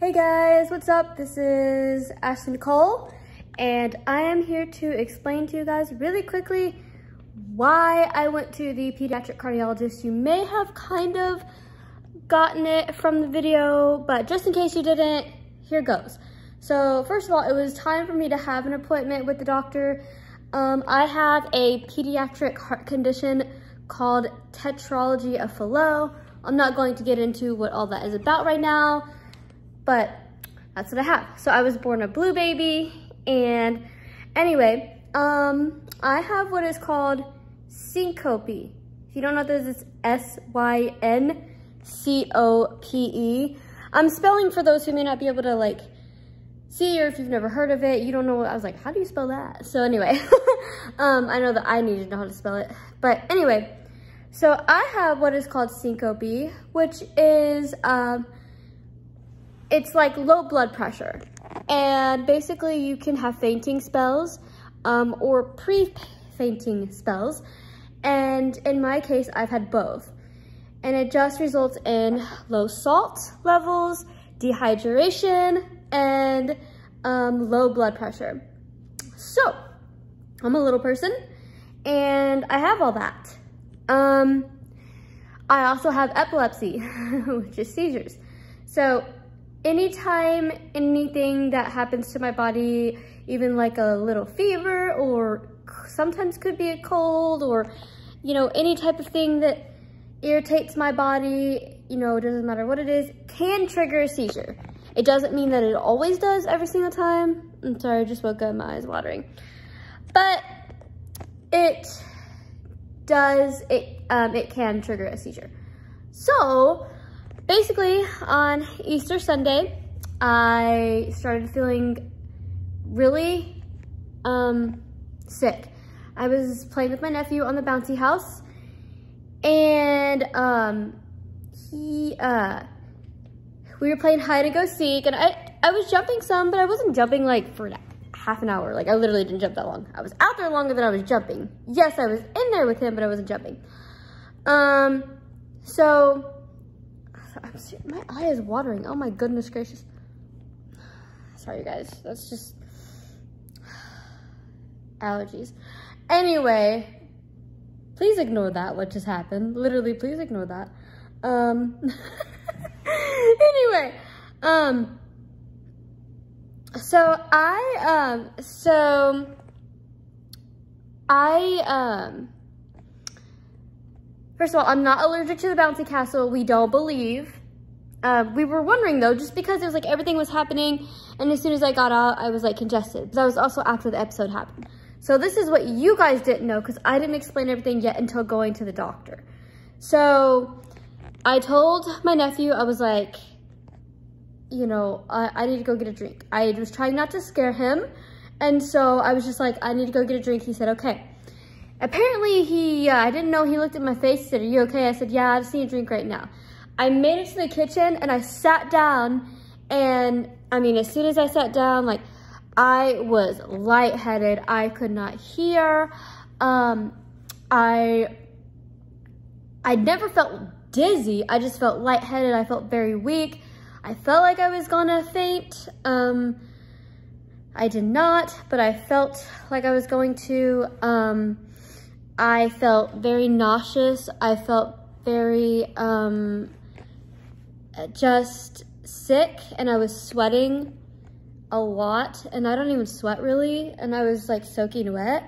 Hey guys, what's up? This is Ashley Nicole, and I am here to explain to you guys really quickly why I went to the pediatric cardiologist. You may have kind of gotten it from the video, but just in case you didn't, here goes. So first of all, it was time for me to have an appointment with the doctor. I have a pediatric heart condition called tetralogy of Fallot. I'm not going to get into what all that is about right now, but that's what I have. So I was born a blue baby, and anyway, I have what is called syncope. If you don't know what this is, S-Y-N-C-O-P-E. I'm spelling for those who may not be able to see, or if you've never heard of it, you don't know what, I was like, how do you spell that? So anyway, I know that I need to know how to spell it, but anyway, so I have what is called syncope, which is, it's like low blood pressure, and basically you can have fainting spells or pre-fainting spells, and in my case I've had both, and it just results in low salt levels, dehydration, and low blood pressure. So I'm a little person and I have all that. I also have epilepsy, which is seizures. So anytime anything that happens to my body, even like a little fever, or sometimes could be a cold, or, you know, any type of thing that irritates my body, you know, it doesn't matter what it is, can trigger a seizure. It doesn't mean that it always does every single time. I'm sorry, I just woke up, my eyes watering. But it does, it can trigger a seizure. So basically on Easter Sunday, I started feeling really sick. I was playing with my nephew on the bouncy house, and we were playing hide and go seek, and I was jumping some, but I wasn't jumping like for half an hour. Like, I literally didn't jump that long. I was out there longer than I was jumping. Yes, I was in there with him, but I wasn't jumping. So my eye is watering. Oh my goodness gracious. Sorry, you guys. That's just allergies. Anyway, please ignore that, what just happened. Literally, please ignore that. Anyway, first of all, I'm not allergic to the bouncy castle. We don't believe. We were wondering though, just because it was like everything was happening, and as soon as I got out, I was like congested. But that was also after the episode happened. So this is what you guys didn't know, because I didn't explain everything yet until going to the doctor. So I told my nephew, I was like, you know, I need to go get a drink. I was trying not to scare him, and so I was just like, I need to go get a drink. He said, okay. Apparently I didn't know, he looked at my face, said, are you okay? I said, yeah, I just need a drink right now. I made it to the kitchen and I sat down, and I mean, as soon as I sat down, like, I was lightheaded. I could not hear. I never felt dizzy. I just felt lightheaded. I felt very weak. I felt like I was gonna faint. I did not, but I felt like I was going to. I felt very nauseous. I felt very just sick, and I was sweating a lot, and I don't even sweat really, and I was like soaking wet.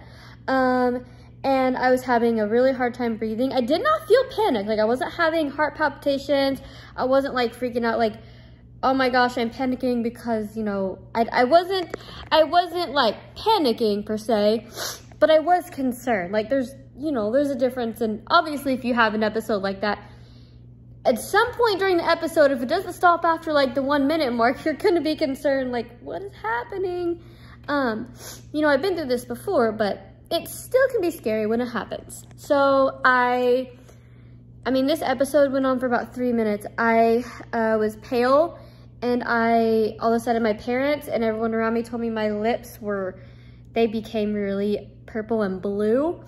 And I was having a really hard time breathing. I did not feel panic. Like, I wasn't having heart palpitations. I wasn't like freaking out like, oh my gosh, I'm panicking, because, you know, I wasn't like panicking per se, but I was concerned. Like, there's a difference. And obviously if you have an episode like that, at some point during the episode, if it doesn't stop after like the 1 minute mark, you're gonna be concerned, like, what is happening? You know, I've been through this before, but it still can be scary when it happens. So I mean, this episode went on for about 3 minutes. I was pale, and all of a sudden my parents and everyone around me told me my lips they became really purple and blue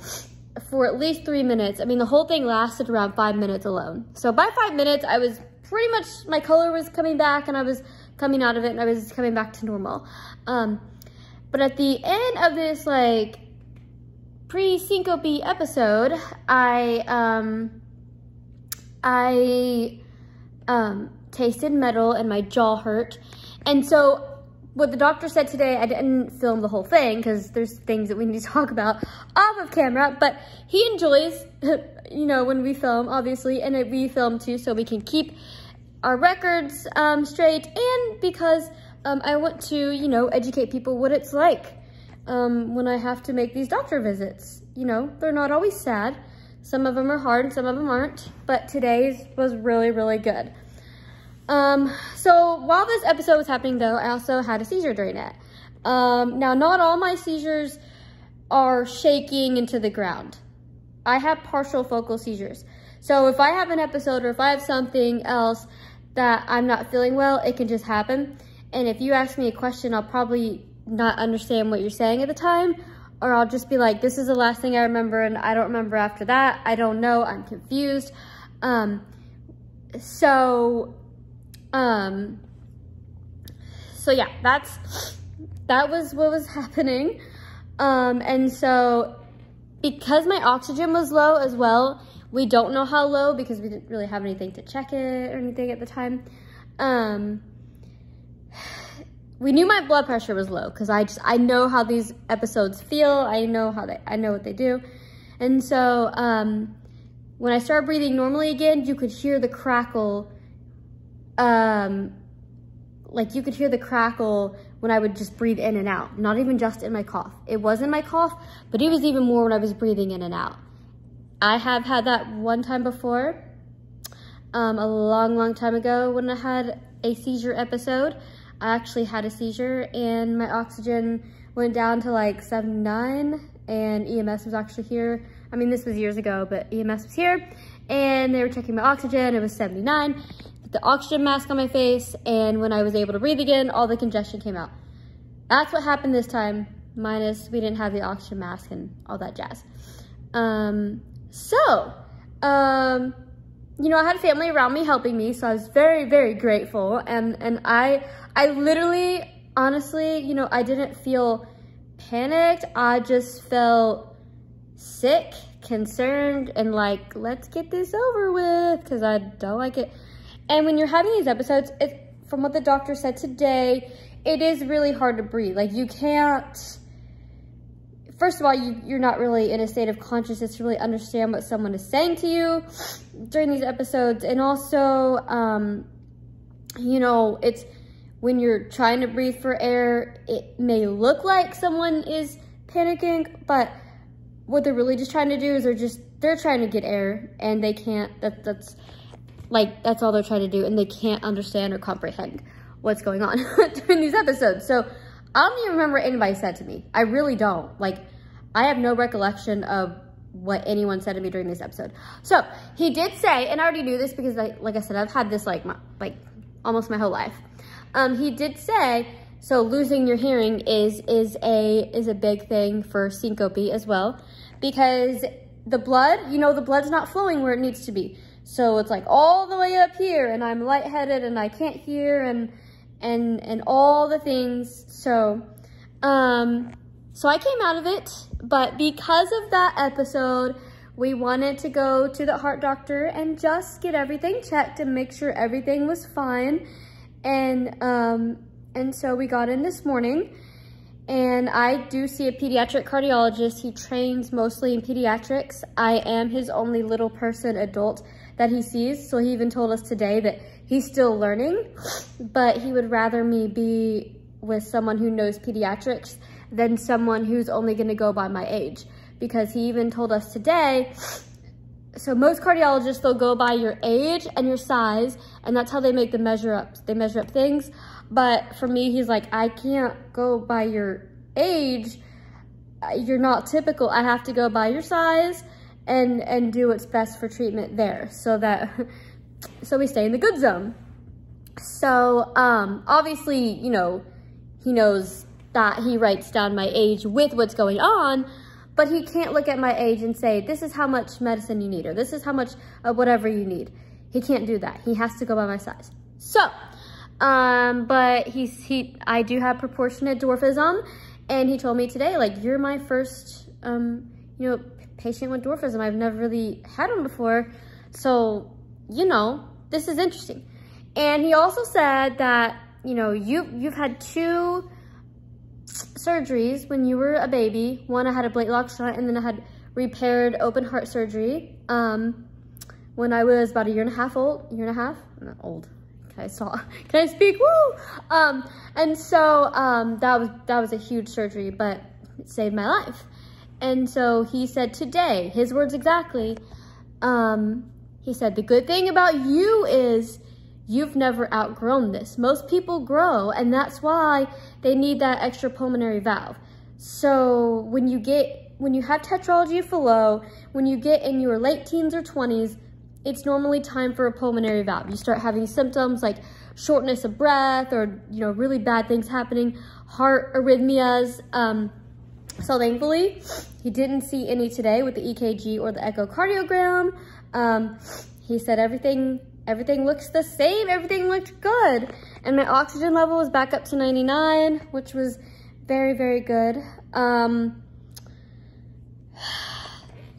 for at least 3 minutes. I mean, the whole thing lasted around 5 minutes alone. So by 5 minutes, I was pretty much, my color was coming back, and I was coming out of it and I was coming back to normal. But at the end of this like pre-syncope episode, I tasted metal and my jaw hurt. And so what the doctor said today, I didn't film the whole thing because there's things that we need to talk about off of camera, but he enjoys, you know, when we film, obviously, and we film too, so we can keep our records straight, and because I want to, you know, educate people what it's like when I have to make these doctor visits. You know, they're not always sad. Some of them are hard, some of them aren't, but today's was really, really good. So while this episode was happening though, I also had a seizure during it. Now not all my seizures are shaking into the ground. I have partial focal seizures. So if I have an episode or if I have something else that I'm not feeling well, it can just happen. And if you ask me a question, I'll probably not understand what you're saying at the time, or I'll just be like, this is the last thing I remember and I don't remember after that. I don't know, I'm confused. So yeah, that was what was happening. And so because my oxygen was low as well, we don't know how low because we didn't really have anything to check it or anything at the time. We knew my blood pressure was low because I know how these episodes feel. I know what they do. And so when I started breathing normally again, you could hear the crackle. Like you could hear the crackle when I would just breathe in and out, not even just in my cough. It was in my cough, but it was even more when I was breathing in and out. I have had that one time before, a long time ago when I had a seizure episode. I actually had a seizure and my oxygen went down to like 79 and EMS was actually here. I mean, this was years ago, but EMS was here and they were checking my oxygen. It was 79. The oxygen mask on my face, and when I was able to breathe again, all the congestion came out. That's what happened this time, minus we didn't have the oxygen mask and all that jazz. You know, I had family around me helping me, so I was very, very grateful. And I literally, honestly, you know, I didn't feel panicked. I just felt sick, concerned, and like, let's get this over with, because I don't like it. And when you're having these episodes, from what the doctor said today, it is really hard to breathe. Like you can't, first of all, you're not really in a state of consciousness to really understand what someone is saying to you during these episodes. And also, you know, it's when you're trying to breathe for air, it may look like someone is panicking, but what they're really just trying to do is they're trying to get air and they can't, that's all they're trying to do, and they can't understand or comprehend what's going on during these episodes. So I don't even remember what anybody said to me. I really don't. Like, I have no recollection of what anyone said to me during this episode. So he did say, and I already knew this because like I said, I've had this like almost my whole life. He did say, so losing your hearing is a big thing for syncope as well, because the blood, you know, the blood's not flowing where it needs to be. So it's like all the way up here and I'm lightheaded and I can't hear and all the things. So I came out of it, but because of that episode, we wanted to go to the heart doctor and just get everything checked and make sure everything was fine. And so we got in this morning, and I do see a pediatric cardiologist. He trains mostly in pediatrics. I am his only little person adult that he sees. So he even told us today that he's still learning, but he would rather me be with someone who knows pediatrics than someone who's only gonna go by my age. Because he even told us today, so most cardiologists, they'll go by your age and your size, and that's how they make the measure up. They measure up things. But for me, he's like, I can't go by your age. You're not typical. I have to go by your size and do what's best for treatment there, so we stay in the good zone. So obviously, you know, he knows that he writes down my age with what's going on, but he can't look at my age and say, this is how much medicine you need, or this is how much whatever you need. He can't do that. He has to go by my size. So But I do have proportionate dwarfism, and he told me today, like, you're my first, you know, patient with dwarfism. I've never really had one before, so, you know, this is interesting. And he also said that, you know, you've had 2 surgeries when you were a baby. One, I had a plate lock shunt, and then I had repaired open heart surgery when I was about a year and a half old. I'm not old. Can I speak? Woo! And so that was a huge surgery, but it saved my life. And so he said today, his words exactly, he said, the good thing about you is you've never outgrown this. Most people grow, and that's why they need that extra pulmonary valve. So when you have tetralogy of Fallot, when you get in your late teens or 20s, it's normally time for a pulmonary valve. You start having symptoms like shortness of breath, or, you know, really bad things happening, heart arrhythmias. So thankfully, he didn't see any today with the EKG or the echocardiogram. He said everything looks the same, everything looked good. And my oxygen level was back up to 99, which was very, very good.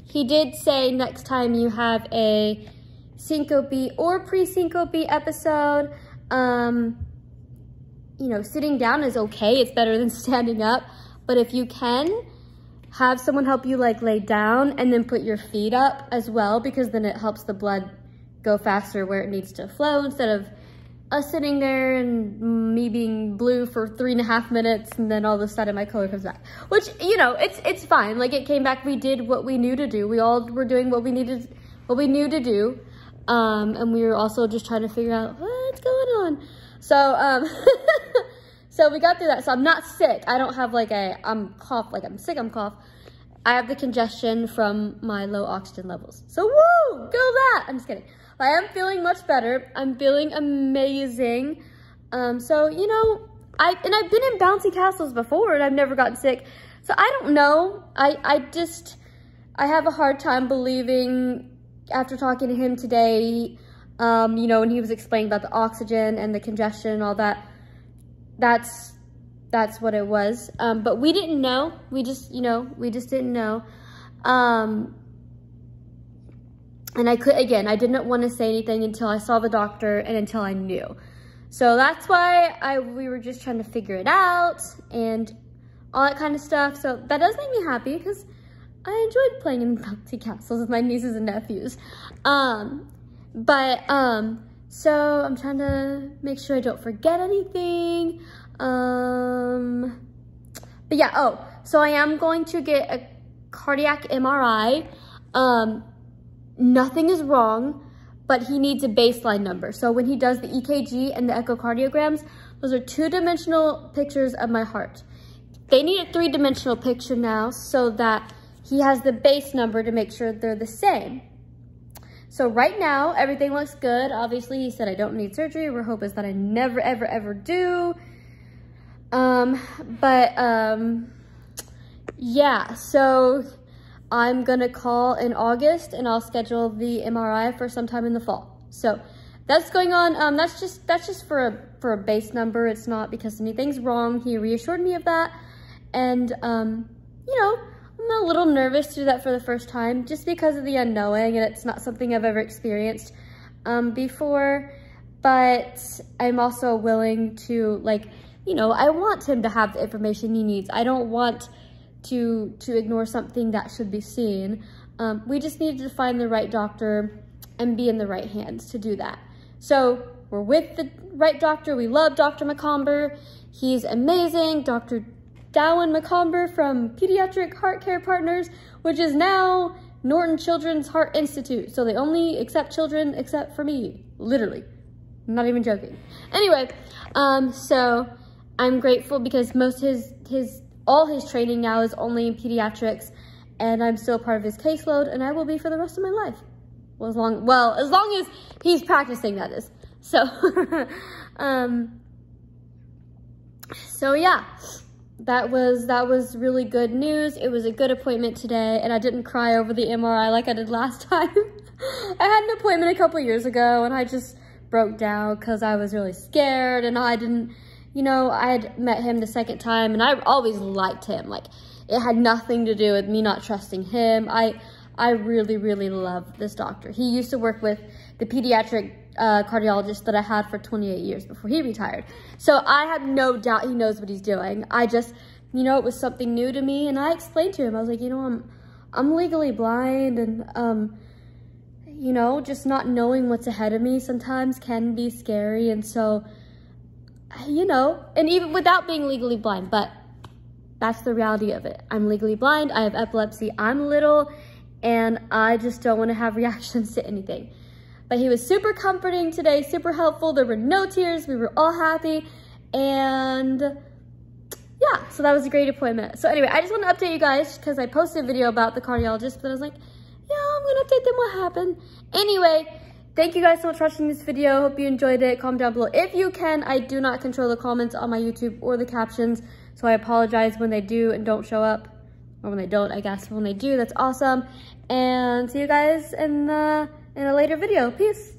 He did say next time you have a syncope or pre-syncope episode, you know, sitting down is okay. It's better than standing up. But if you can, have someone help you like lay down and then put your feet up as well, because then it helps the blood go faster where it needs to flow, instead of us sitting there and me being blue for 3.5 minutes and then all of a sudden my color comes back. Which, you know, it's fine. Like, it came back. We did what we knew to do. We all were doing what we knew to do. And we were also just trying to figure out what's going on. So, so we got through that. So I'm not sick. I don't have like I'm sick, I'm cough. I have the congestion from my low oxygen levels. So woo, go that. I'm just kidding. I am feeling much better. I'm feeling amazing. So, you know, I've been in bouncy castles before and I've never gotten sick. So I don't know. I have a hard time believing, after talking to him today, you know, when he was explaining about the oxygen and the congestion and all that, that's what it was. But we didn't know. We just didn't know. And I didn't want to say anything until I saw the doctor and until I knew. So that's why we were just trying to figure it out and all that kind of stuff. So that does make me happy, because I enjoyed playing in bouncy castles with my nieces and nephews. So I'm trying to make sure I don't forget anything. But yeah, so I am going to get a cardiac MRI. Nothing is wrong, but he needs a baseline number. So when he does the EKG and the echocardiograms, those are 2-dimensional pictures of my heart. They need a 3-dimensional picture now, so that he has the base number to make sure they're the same. So right now, everything looks good. Obviously, he said I don't need surgery. We're hoping that I never, ever, ever do. Yeah, so I'm gonna call in August and I'll schedule the MRI for sometime in the fall. So that's going on. That's just for a base number. It's not because anything's wrong. He reassured me of that. And, you know, I'm a little nervous to do that for the first time, just because of the unknowing, and it's not something I've ever experienced before. But I'm also willing to, like, you know, I want him to have the information he needs. I don't want to ignore something that should be seen. We just need to find the right doctor and be in the right hands to do that. So we're with the right doctor. We love Dr. McComber. He's amazing. Dr. Dowan McComber from Pediatric Heart Care Partners, which is now Norton Children's Heart Institute. So they only accept children except for me, literally. I'm not even joking. Anyway, so I'm grateful because all his training now is only in pediatrics, and I'm still part of his caseload, and I will be for the rest of my life. Well, as long as he's practicing, that is. So, so yeah, that was really good news. It was a good appointment today, and I didn't cry over the MRI like I did last time. I had an appointment a couple years ago, and I just broke down because I was really scared, and I didn't, you know, I had met him the second time, and I always liked him. Like, it had nothing to do with me not trusting him. I really, really love this doctor. He used to work with the pediatric cardiologist that I had for 28 years before he retired. So I have no doubt he knows what he's doing. I just, you know, it was something new to me, and I explained to him, I was like, you know, I'm legally blind, and you know, just not knowing what's ahead of me sometimes can be scary. And so, you know, and even without being legally blind, but that's the reality of it. I'm legally blind, I have epilepsy, I'm little, and I just don't want to have reactions to anything. But he was super comforting today, super helpful. There were no tears, we were all happy, and yeah, so that was a great appointment. So anyway, I just want to update you guys because I posted a video about the cardiologist, but I was like, yeah, I'm gonna update them what happened. Anyway, thank you guys so much for watching this video. Hope you enjoyed it. Comment down below if you can. I do not control the comments on my YouTube or the captions, so I apologize when they do and don't show up. Or when they don't, I guess. When they do, that's awesome. And see you guys in a later video. Peace.